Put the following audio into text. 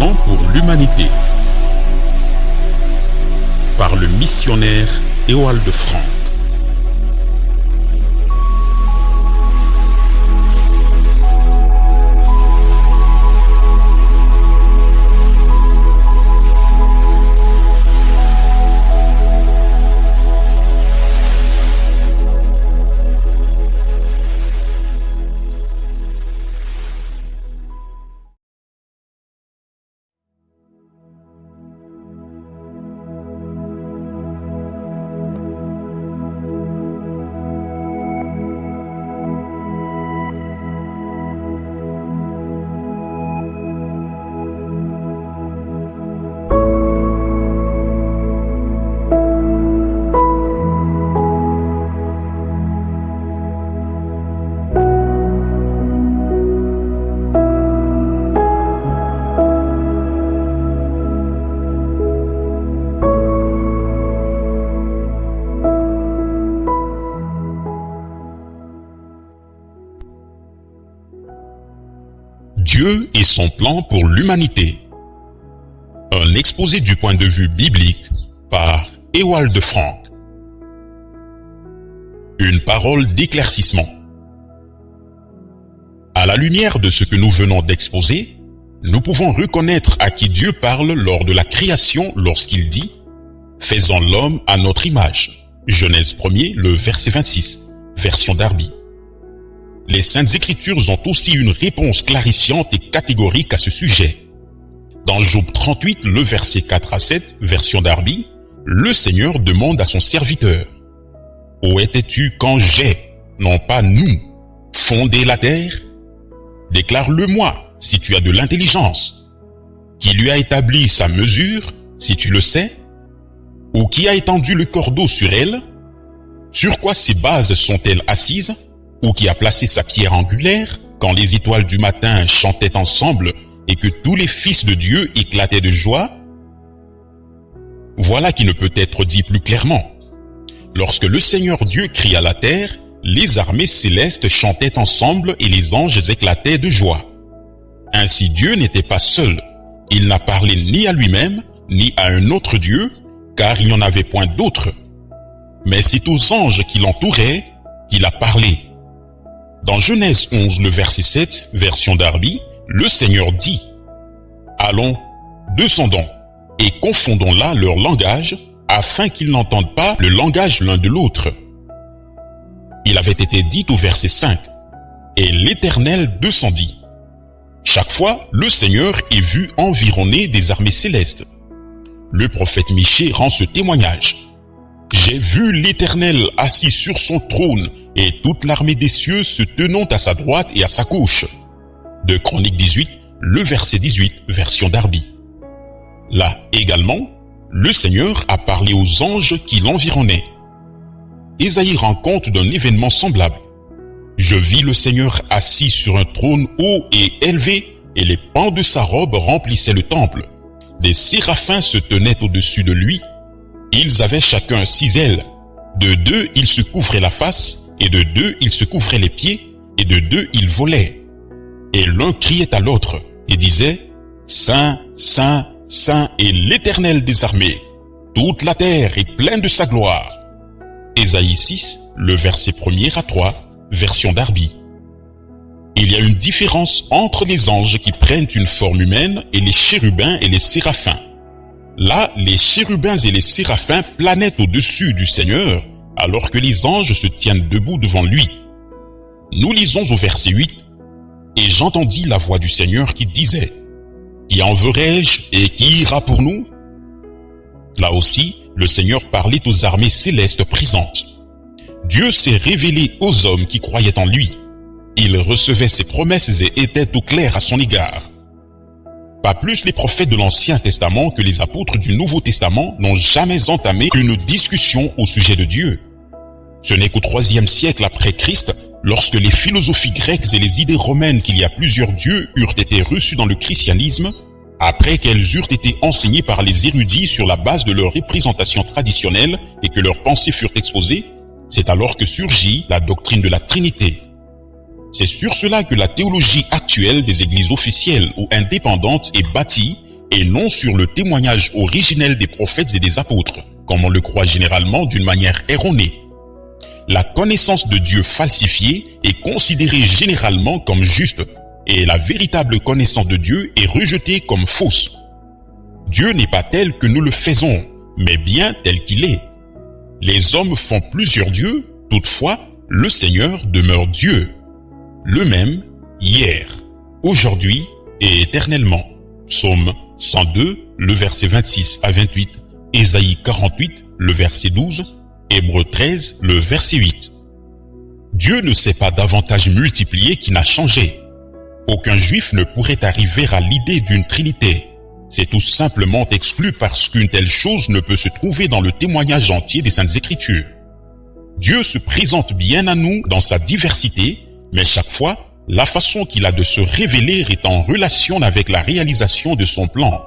plan pour l'humanité par le missionnaire Ewald Frank. Dieu et son plan pour l'humanité. Un exposé du point de vue biblique par Ewald Frank. Une parole d'éclaircissement. À la lumière de ce que nous venons d'exposer, nous pouvons reconnaître à qui Dieu parle lors de la création lorsqu'il dit « Faisons l'homme à notre image ». Genèse 1er, le verset 26, version Darby. Les Saintes Écritures ont aussi une réponse clarifiante et catégorique à ce sujet. Dans Job 38, le verset 4 à 7, version Darby, le Seigneur demande à son serviteur « Où étais-tu quand j'ai, non pas nous, fondé la terre? Déclare-le-moi, si tu as de l'intelligence. Qui lui a établi sa mesure, si tu le sais? Ou qui a étendu le cordeau sur elle? Sur quoi ses bases sont-elles assises? Ou qui a placé sa pierre angulaire quand les étoiles du matin chantaient ensemble et que tous les fils de Dieu éclataient de joie? Voilà qui ne peut être dit plus clairement. Lorsque le Seigneur Dieu cria la terre, les armées célestes chantaient ensemble et les anges éclataient de joie. Ainsi Dieu n'était pas seul. Il n'a parlé ni à lui-même, ni à un autre Dieu, car il n'y en avait point d'autre. Mais c'est aux anges qui l'entouraient qu'il a parlé. Dans Genèse 11, le verset 7, version Darby, le Seigneur dit « Allons, descendons, et confondons là leur langage, afin qu'ils n'entendent pas le langage l'un de l'autre. » Il avait été dit au verset 5 « Et l'Éternel descendit. » Chaque fois, le Seigneur est vu environné des armées célestes. Le prophète Michée rend ce témoignage. « J'ai vu l'Éternel assis sur son trône et toute l'armée des cieux se tenant à sa droite et à sa gauche. » De Chroniques 18, le verset 18, version Darby. Là également, le Seigneur a parlé aux anges qui l'environnaient. Ésaïe rend compte d'un événement semblable. « Je vis le Seigneur assis sur un trône haut et élevé, et les pans de sa robe remplissaient le temple. Des séraphins se tenaient au-dessus de lui. Ils avaient chacun 6 ailes. De 2, ils se couvraient la face, et de 2, ils se couvraient les pieds, et de 2, ils volaient. Et l'un criait à l'autre, et disait, « Saint, Saint, Saint est l'Éternel des armées. Toute la terre est pleine de sa gloire. » Ésaïe 6, le verset 1er à 3, version Darby. Il y a une différence entre les anges qui prennent une forme humaine et les chérubins et les séraphins. Là, les chérubins et les séraphins planaient au-dessus du Seigneur, alors que les anges se tiennent debout devant lui. Nous lisons au verset 8, « Et j'entendis la voix du Seigneur qui disait, « Qui enverrai-je et qui ira pour nous ?» Là aussi, le Seigneur parlait aux armées célestes présentes. Dieu s'est révélé aux hommes qui croyaient en lui. Il recevait ses promesses et était au clair à son égard. Pas plus les prophètes de l'Ancien Testament que les apôtres du Nouveau Testament n'ont jamais entamé une discussion au sujet de Dieu. Ce n'est qu'au IIIe siècle après Christ, lorsque les philosophies grecques et les idées romaines qu'il y a plusieurs dieux eurent été reçues dans le christianisme, après qu'elles eurent été enseignées par les érudits sur la base de leurs représentations traditionnelles et que leurs pensées furent exposées, c'est alors que surgit la doctrine de la Trinité. C'est sur cela que la théologie actuelle des églises officielles ou indépendantes est bâtie et non sur le témoignage originel des prophètes et des apôtres, comme on le croit généralement d'une manière erronée. La connaissance de Dieu falsifiée est considérée généralement comme juste, et la véritable connaissance de Dieu est rejetée comme fausse. Dieu n'est pas tel que nous le faisons, mais bien tel qu'il est. Les hommes font plusieurs dieux, toutefois, le Seigneur demeure Dieu, le même hier, aujourd'hui et éternellement. Psaume 102, le verset 26 à 28, Ésaïe 48, le verset 12, Hébreux 13, le verset 8. Dieu ne s'est pas davantage multiplié qu'il n'a changé. Aucun juif ne pourrait arriver à l'idée d'une Trinité. C'est tout simplement exclu parce qu'une telle chose ne peut se trouver dans le témoignage entier des Saintes Écritures. Dieu se présente bien à nous dans sa diversité, mais chaque fois, la façon qu'il a de se révéler est en relation avec la réalisation de son plan.